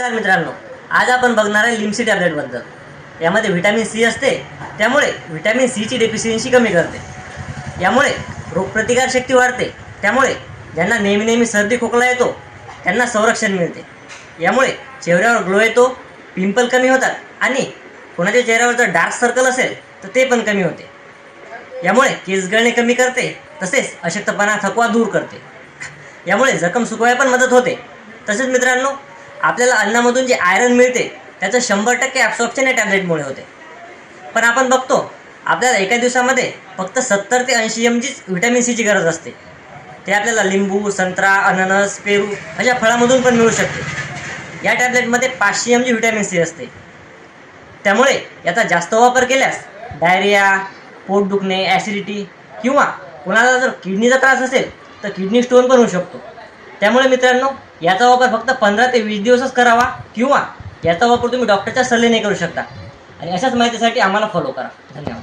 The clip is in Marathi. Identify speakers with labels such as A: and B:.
A: नमस्कार मित्रांनो, आज आपण बघणार आहे लिमसी टॅबलेट बद्दल। यामध्ये व्हिटॅमिन सी असते, त्यामुळे व्हिटॅमिन सी ची डेफिशियन्सी कमी करते। यामुळे रोगप्रतिकार शक्ती वाढते, त्यामुळे ज्यांना नेहमी सर्दी खोकला येतो त्यांना संरक्षण मिळते। यामुळे चेहऱ्यावर ग्लो येतो, पिंपल कमी होतात आणि कोणाच्या चेहऱ्यावर जर डार्क सर्कल असेल तर ते पण कमी होते। यामुळे केस गळणे कमी करते, तसेच अशक्तपणा थकवा दूर करते। यामुळे जखम सुकवायला पण मदत होते। तसेच मित्रांनो, आपल्याला अन्नामधून जे आयरन मिळते त्याचं 100% ॲब्सॉर्प्शन या टॅबलेटमुळे होते। पण आपण बघतो आपल्याला एका दिवसामध्ये फक्त 70 ते 80 mg व्हिटॅमिन सी ची गरज असते। ते आपल्याला लिंबू, संत्रा, अननस, पेरू अशा फळांमधून पण मिळू शकते। या टॅबलेटमध्ये 500 mg व्हिटॅमिन सी असते। त्यामुळे याचा जास्त वापर केल्यास डायरिया, पोट दुखणे, ॲसिडिटी किंवा कोणाला जर किडनीचा त्रास असेल तर किडनी स्टोन पण होऊ शकतो। त्यामुळे मित्रांनो, याचा वापर फक्त 15 ते 20 दिवसच करावा किंवा याचा वापर तुम्ही डॉक्टरच्या सल्ल्याने करू शकता। आणि अशाच माहितीसाठी आम्हाला फॉलो करा। धन्यवाद।